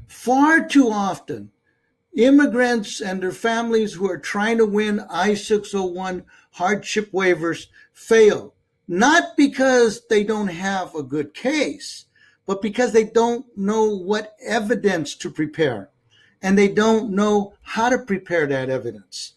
Far too often, immigrants and their families who are trying to win I-601 hardship waivers fail, not because they don't have a good case, but because they don't know what evidence to prepare, and they don't know how to prepare that evidence.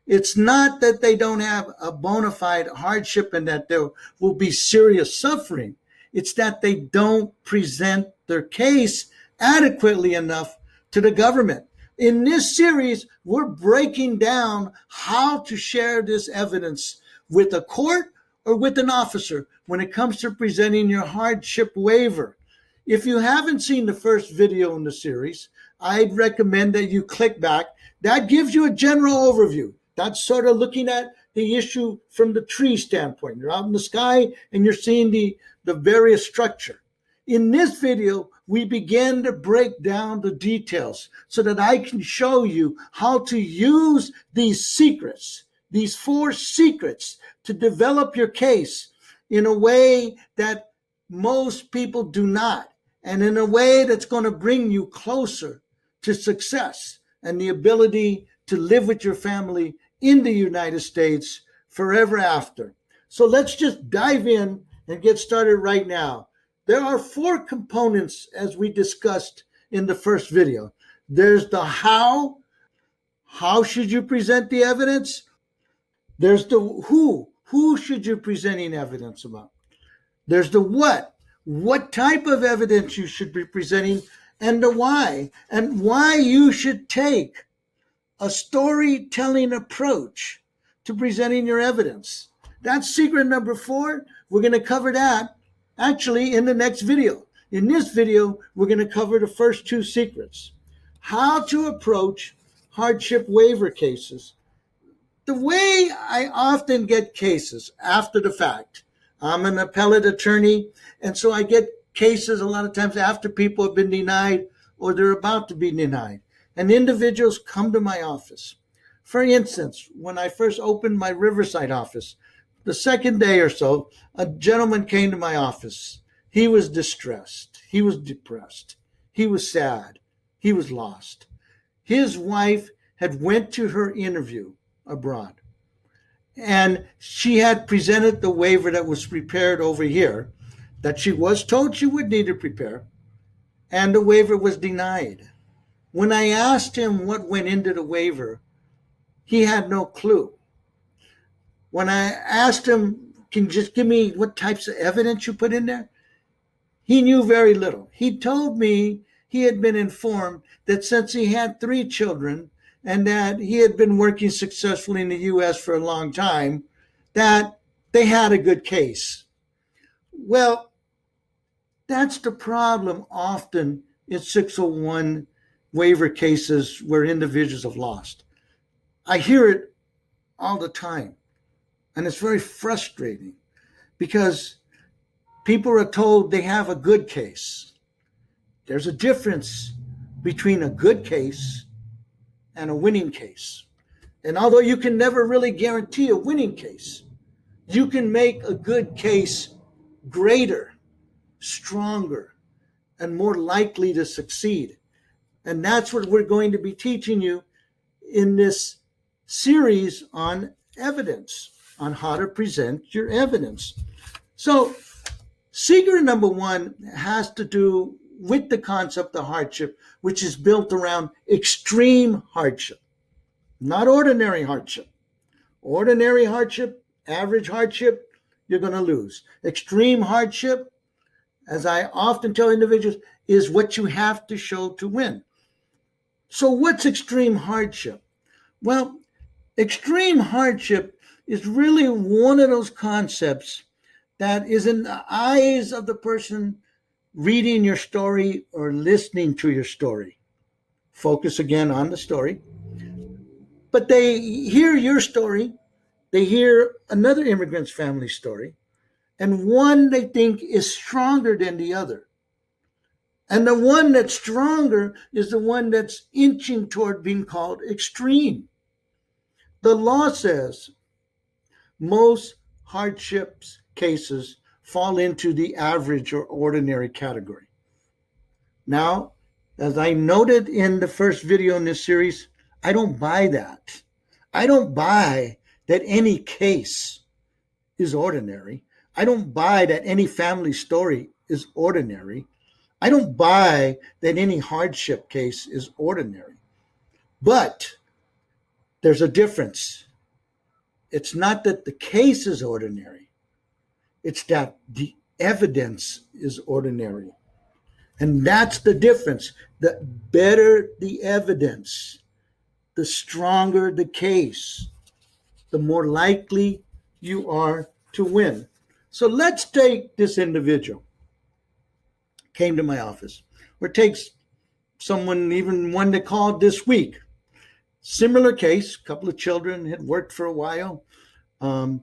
It's not that they don't have a bona fide hardship and that there will be serious suffering. It's that they don't present their case adequately enough to the government. In this series, we're breaking down how to share this evidence with a court or with an officer when it comes to presenting your hardship waiver. If you haven't seen the first video in the series, I'd recommend that you click back. That gives you a general overview. That's sort of looking at the issue from the tree standpoint. You're out in the sky and you're seeing the various structure. In this video, we begin to break down the details so that I can show you how to use these secrets, these 4 secrets, to develop your case in a way that most people do not, and in a way that's going to bring you closer to success and the ability to live with your family in the United States forever after. So let's just dive in and get started right now. There are 4 components as we discussed in the first video. There's the how. How should you present the evidence? There's the who. Who should you presenting evidence about? There's the what. What type of evidence you should be presenting, and the why. And why you should take a storytelling approach to presenting your evidence. That's secret number 4. We're going to cover that actually in the next video. In this video, we're going to cover the first 2 secrets. How to approach hardship waiver cases. The way I often get cases after the fact, I'm an appellate attorney, and so I get cases a lot of times after people have been denied or they're about to be denied. And individuals come to my office. For instance, when I first opened my Riverside office, the second day or so, a gentleman came to my office. He was distressed. He was depressed. He was sad. He was lost. His wife had went to her interview abroad, and she had presented the waiver that was prepared over here that she was told she would need to prepare, and the waiver was denied. When I asked him what went into the waiver, he had no clue. When I asked him, can you just give me what types of evidence you put in there? He knew very little. He told me he had been informed that since he had 3 children and that he had been working successfully in the U.S. for a long time, that they had a good case. Well, that's the problem often in 601 waiver cases where individuals have lost. I hear it all the time, and it's very frustrating because people are told they have a good case. There's a difference between a good case and a winning case. And although you can never really guarantee a winning case, you can make a good case greater, stronger, and more likely to succeed. And that's what we're going to be teaching you in this series on evidence, on how to present your evidence. So secret number 1 has to do with the concept of hardship, which is built around extreme hardship, not ordinary hardship. Ordinary hardship, average hardship, you're going to lose. Extreme hardship, as I often tell individuals, is what you have to show to win. So what's extreme hardship? Well, extreme hardship is really one of those concepts that is in the eyes of the person reading your story or listening to your story. Focus again on the story. But they hear your story, they hear another immigrant's family story, and one they think is stronger than the other. And the one that's stronger is the one that's inching toward being called extreme. The law says most hardships cases fall into the average or ordinary category. Now, As I noted in the first video in this series, I don't buy that. I don't buy that any case is ordinary. I don't buy that any family story is ordinary. I don't buy that any hardship case is ordinary. But there's a difference. It's not that the case is ordinary, it's that the evidence is ordinary. And that's the difference. The better the evidence, the stronger the case, the more likely you are to win. So let's take this individual came to my office, or takes someone, even one that called this week. Similar case, a couple of children had worked for a while, and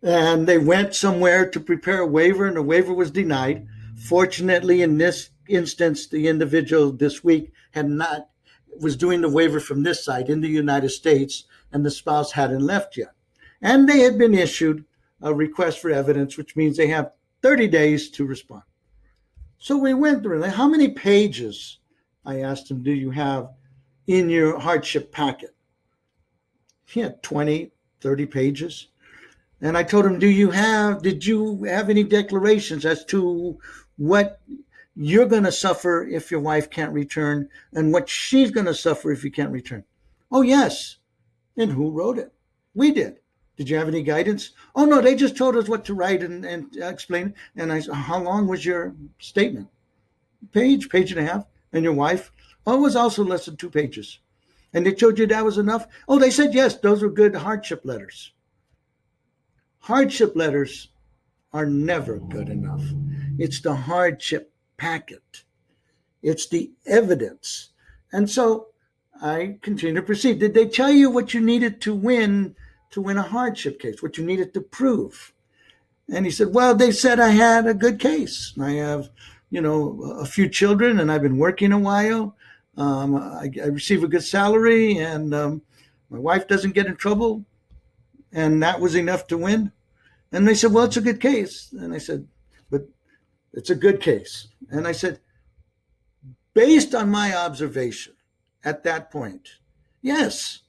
they went somewhere to prepare a waiver, and the waiver was denied. Fortunately, in this instance, the individual this week was doing the waiver from this side in the United States, and the spouse hadn't left yet. And they had been issued a request for evidence, which means they have 30 days to respond. So we went through it. How many pages, I asked him, do you have in your hardship packet? He had 20, 30 pages. And I told him, did you have any declarations as to what you're going to suffer if your wife can't return and what she's going to suffer if you can't return? Oh, yes. And who wrote it? We did. Did you have any guidance? Oh, no, they just told us what to write and explain. And I said, how long was your statement? Page and a half. And your wife? Oh, it was also less than 2 pages. And they told you that was enough? Oh, they said, yes, those were good hardship letters. Hardship letters are never good enough. It's the hardship packet. It's the evidence. And so I continue to proceed. Did they tell you what you needed to win a hardship case, what you needed to prove? And he said, well, they said I had a good case. I have, a few children, and I've been working a while. I receive a good salary, and my wife doesn't get in trouble. And that was enough to win. And they said, well, it's a good case. And I said, but it's a good case. And I said, based on my observation at that point, yes,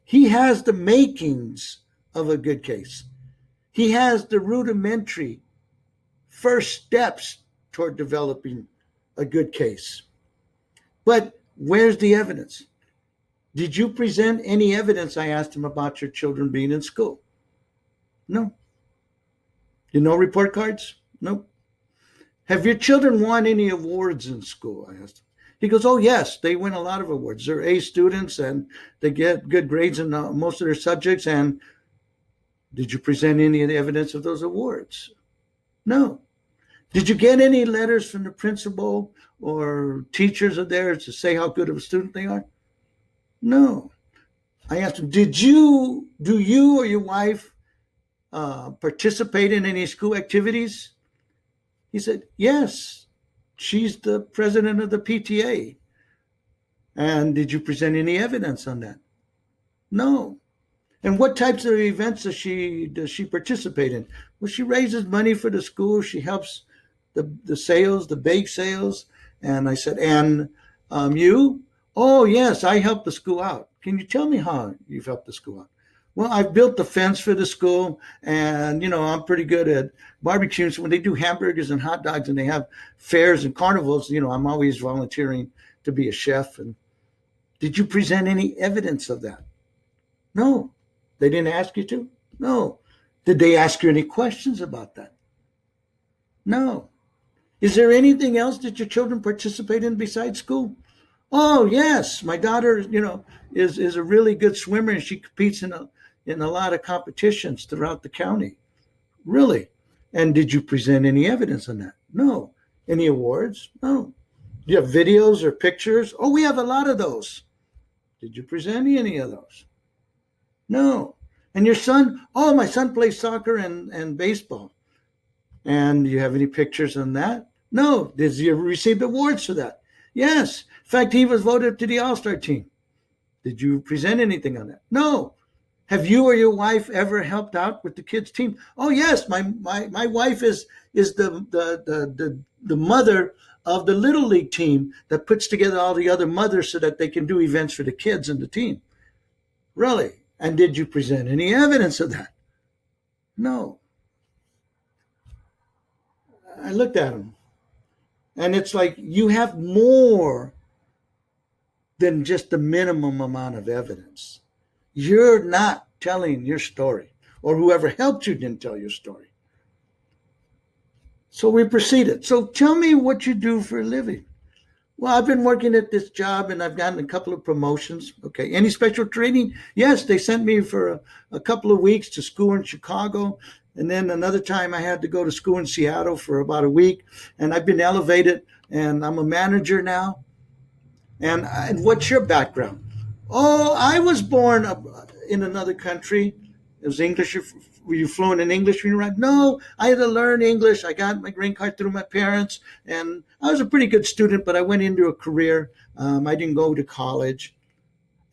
he has the makings of a good case. He has the rudimentary first steps toward developing a good case. But where's the evidence? Did you present any evidence? I asked him about your children being in school. No. You know report cards? Nope. Have your children won any awards in school? I asked him. He goes, oh, yes, they win a lot of awards. They're A students, and they get good grades in most of their subjects. And did you present any of the evidence of those awards? No. Did you get any letters from the principal or teachers of theirs to say how good of a student they are? No. I asked him, do you or your wife participate in any school activities? He said, yes. She's the president of the PTA. And did you present any evidence on that? No. And what types of events does she participate in? Well, she raises money for the school. She helps the sales, the bake sales. And I said, and you? Oh, yes, I help the school out. Can you tell me how you've helped the school out? Well, I've built the fence for the school, and, I'm pretty good at barbecues. When they do hamburgers and hot dogs and they have fairs and carnivals, I'm always volunteering to be a chef. And did you present any evidence of that? No. They didn't ask you to? No. Did they ask you any questions about that? No. Is there anything else that your children participate in besides school? Oh, yes. My daughter, is a really good swimmer, and she competes in a lot of competitions throughout the county. Really? And did you present any evidence on that? No. Any awards? No. Do you have videos or pictures? Oh, we have a lot of those. Did you present any of those? No. And your son? Oh, my son plays soccer and baseball. And do you have any pictures on that? No. Did you receive awards for that? Yes. In fact, he was voted to the All-Star team. Did you present anything on that? No. Have you or your wife ever helped out with the kids' team? Oh, yes. My wife is the mother of the Little League team that puts together all the other mothers so that they can do events for the kids and the team. Really? And did you present any evidence of that? No. I looked at him, and it's like you have more than just the minimum amount of evidence. You're not telling your story, or whoever helped you didn't tell your story. So we proceeded. So tell me what you do for a living. Well, I've been working at this job and I've gotten a couple of promotions. Okay. Any special training? Yes, they sent me for a couple of weeks to school in Chicago. And then another time I had to go to school in Seattle for about a week. And I've been elevated and I'm a manager now. And what's your background? Oh, I was born in another country. It was English. Were you fluent in English when you arrived? No, I had to learn English. I got my green card through my parents, and I was a pretty good student, but I went into a career. I didn't go to college.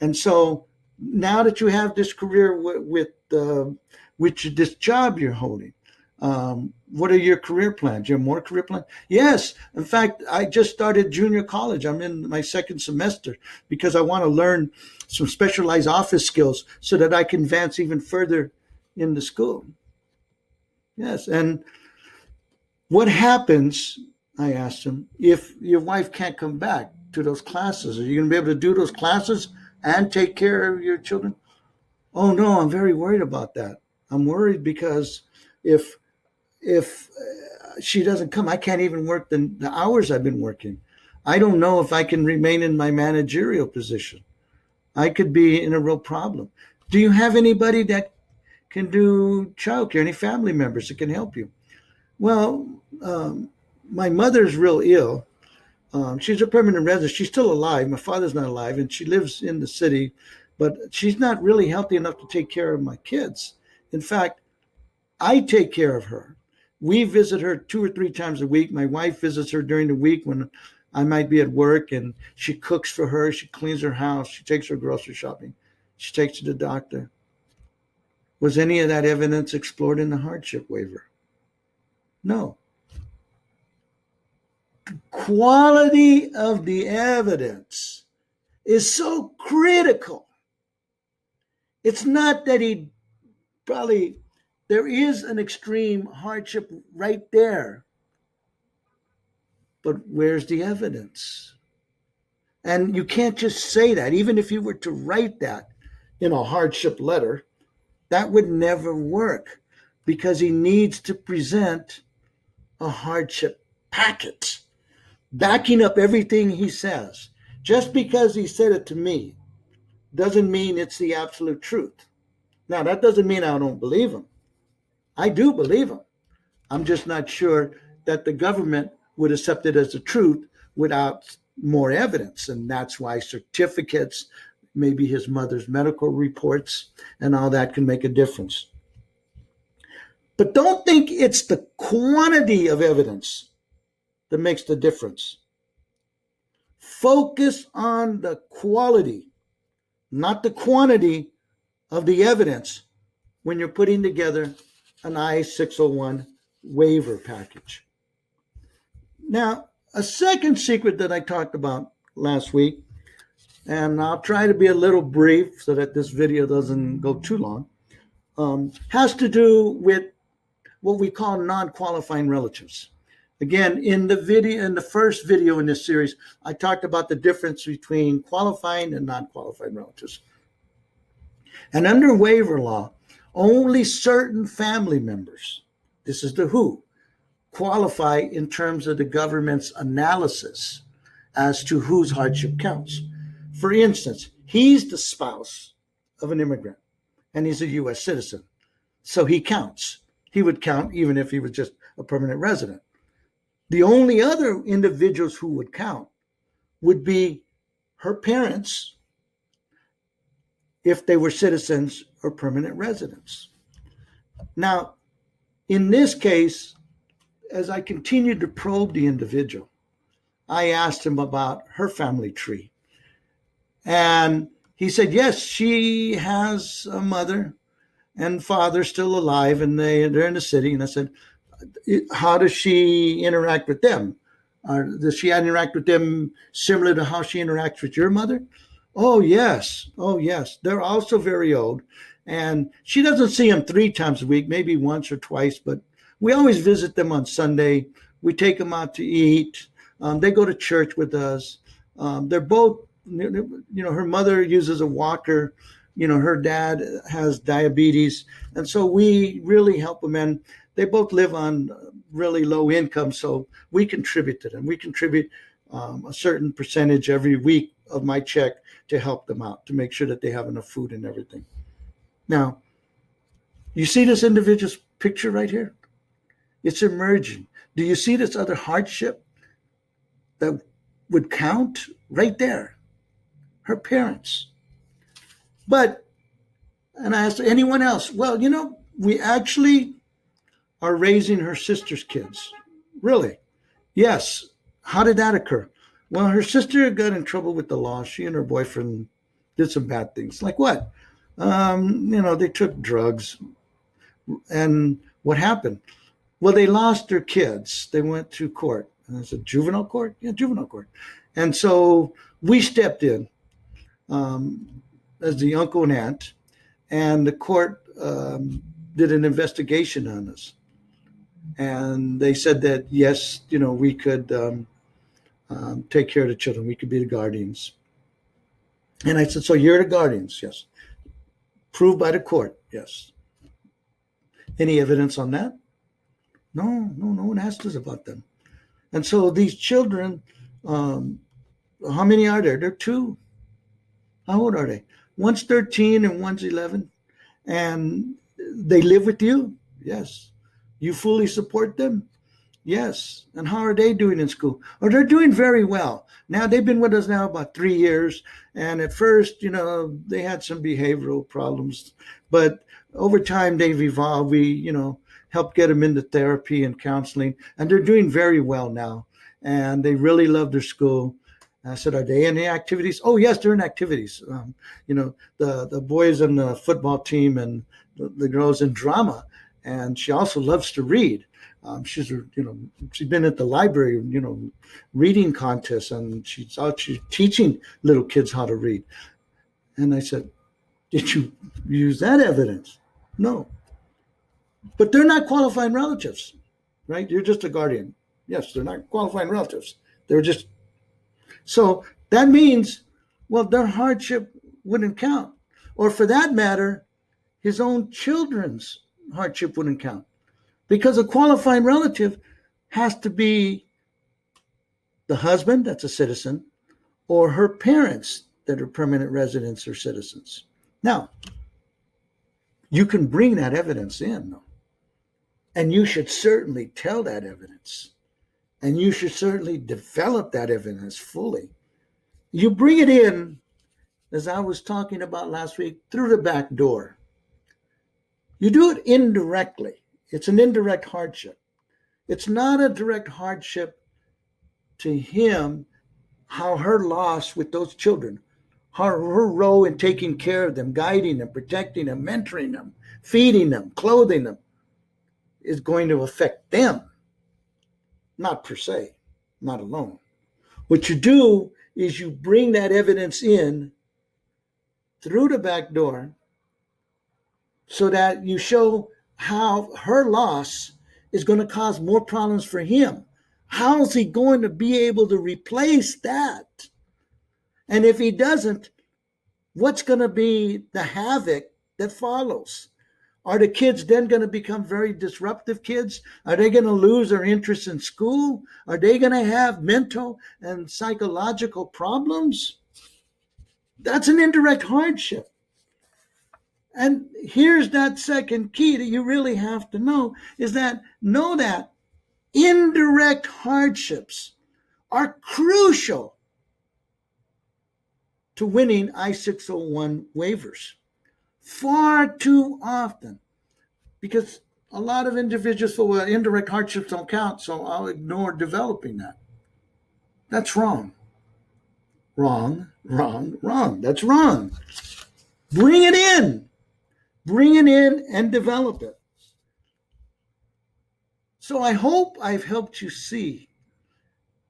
And so now that you have this career with this job you're holding, what are your career plans? You have more career plans? Yes. In fact, I just started junior college. I'm in my second semester because I want to learn some specialized office skills so that I can advance even further in the school. Yes. And what happens, I asked him, if your wife can't come back to those classes? Are you going to be able to do those classes and take care of your children? Oh, no, I'm very worried about that. I'm worried because if she doesn't come, I can't even work the hours I've been working. I don't know if I can remain in my managerial position. I could be in a real problem. Do you have anybody that can do childcare, any family members that can help you? Well, my mother's real ill. She's a permanent resident. She's still alive. My father's not alive, and she lives in the city, but she's not really healthy enough to take care of my kids. In fact, I take care of her. We visit her 2 or 3 times a week. My wife visits her during the week when I might be at work, and she cooks for her. She cleans her house. She takes her grocery shopping. She takes her to the doctor. Was any of that evidence explored in the hardship waiver? No. The quality of the evidence is so critical. It's not that there is an extreme hardship right there, but where's the evidence? And you can't just say that. Even if you were to write that in a hardship letter, that would never work because he needs to present a hardship packet backing up everything he says. Just because he said it to me doesn't mean it's the absolute truth. Now, that doesn't mean I don't believe him. I do believe him. I'm just not sure that the government would accept it as the truth without more evidence. And that's why certificates, maybe his mother's medical reports, and all that can make a difference. But don't think it's the quantity of evidence that makes the difference. Focus on the quality, not the quantity of the evidence when you're putting together an I-601 waiver package. Now, a second secret that I talked about last week, and I'll try to be a little brief so that this video doesn't go too long, has to do with what we call non-qualifying relatives. Again, in the first video in this series, I talked about the difference between qualifying and non-qualifying relatives. And under waiver law, only certain family members, this is the WHO, qualify in terms of the government's analysis as to whose hardship counts. For instance, he's the spouse of an immigrant, and he's a U.S. citizen, so he counts. He would count even if he was just a permanent resident. The only other individuals who would count would be her parents, if they were citizens or permanent residents. Now, in this case, as I continued to probe the individual, I asked him about her family tree. And he said, yes, she has a mother and father still alive, and they're in the city. And I said, how does she interact with them? Does she interact with them similar to how she interacts with your mother? Oh, yes. Oh, yes. They're also very old. And she doesn't see them 3 times a week, maybe once or twice, but we always visit them on Sunday. We take them out to eat. They go to church with us. They're both, her mother uses a walker. Her dad has diabetes. And so we really help them. And they both live on really low income. So we contribute to them. We contribute a certain percentage every week of my check to help them out, to make sure that they have enough food and everything. Now, you see this individual's picture right here? It's emerging. Do you see this other hardship that would count right there? Her parents. And I asked anyone else, well, we actually are raising her sister's kids. Really? Yes. How did that occur? Well, her sister got in trouble with the law. She and her boyfriend did some bad things. Like what? They took drugs. And what happened? Well, they lost their kids. They went to court. And it's a juvenile court? Yeah, juvenile court. And so we stepped in as the uncle and aunt, and the court did an investigation on us. And they said that, yes, we could take care of the children. We could be the guardians. And I said, so you're the guardians? Yes. Proved by the court? Yes. Any evidence on that? No one asked us about them. And so these children, how many are there? There are 2. How old are they? One's 13 and one's 11. And they live with you? Yes. You fully support them? Yes. And how are they doing in school? Oh, they're doing very well. Now, they've been with us now about 3 years. And at first, they had some behavioral problems. But over time, they've evolved. We, helped get them into therapy and counseling. And they're doing very well now. And they really love their school. I said, are they in the activities? Oh, yes, they're in activities. The boys on the football team and the girls in drama. And she also loves to read. She's been at the library, reading contests, and she's teaching little kids how to read. And I said, did you use that evidence? No. But they're not qualifying relatives, right? You're just a guardian. Yes, they're not qualifying relatives. They're just. So that means, well, their hardship wouldn't count. Or for that matter, his own children's hardship wouldn't count. Because a qualifying relative has to be the husband, that's a citizen, or her parents that are permanent residents or citizens. Now, you can bring that evidence in, though. And you should certainly tell that evidence. And you should certainly develop that evidence fully. You bring it in, as I was talking about last week, through the back door. You do it indirectly. It's an indirect hardship. It's not a direct hardship to him, how her loss with those children, her role in taking care of them, guiding them, protecting them, mentoring them, feeding them, clothing them, is going to affect them. Not per se, not alone. What you do is you bring that evidence in through the back door so that you show how her loss is going to cause more problems for him. How is he going to be able to replace that? And if he doesn't, what's going to be the havoc that follows? Are the kids then going to become very disruptive kids? Are they going to lose their interest in school? Are they going to have mental and psychological problems? That's an indirect hardship. And here's that second key that you really have to know is that indirect hardships are crucial to winning I-601 waivers. Far too often, because a lot of individuals feel, well, indirect hardships don't count, so I'll ignore developing that. That's wrong. Wrong. That's wrong. Bring it in. Bring it in and develop it. So I hope I've helped you see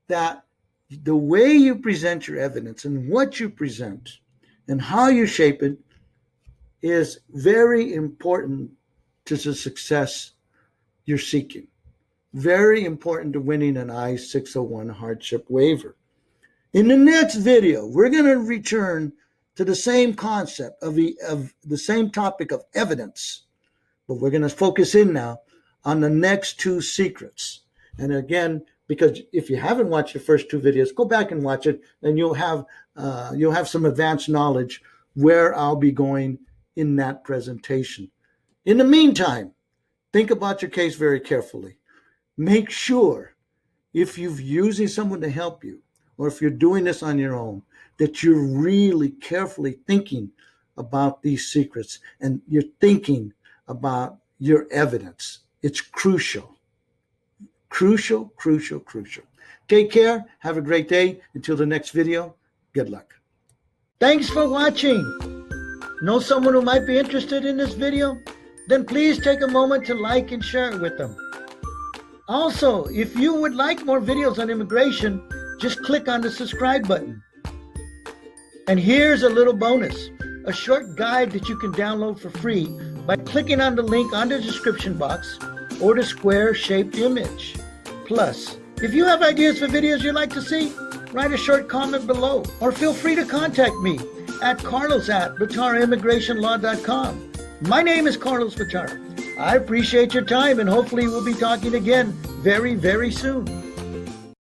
that the way you present your evidence and what you present and how you shape it is very important to the success you're seeking. Very important to winning an I-601 hardship waiver. In the next video, we're going to return to the same concept of the same topic of evidence, but we're going to focus in now on the next two secrets. And again, because if you haven't watched the first two videos, go back and watch it, and you'll have some advanced knowledge where I'll be going in that presentation. In the meantime, think about your case very carefully. Make sure, if you're using someone to help you, or if you're doing this on your own, that you're really carefully thinking about these secrets and you're thinking about your evidence. It's crucial. Crucial, crucial, crucial. Take care. Have a great day. Until the next video, good luck. Thanks for watching. Know someone who might be interested in this video? Then please take a moment to like and share it with them. Also, if you would like more videos on immigration, just click on the subscribe button. And here's a little bonus, a short guide that you can download for free by clicking on the link on the description box or the square-shaped image. Plus, if you have ideas for videos you'd like to see, write a short comment below or feel free to contact me at carlos@VitaraImmigrationLaw.com. My name is Carlos Vitara. I appreciate your time, and hopefully we'll be talking again very, very soon.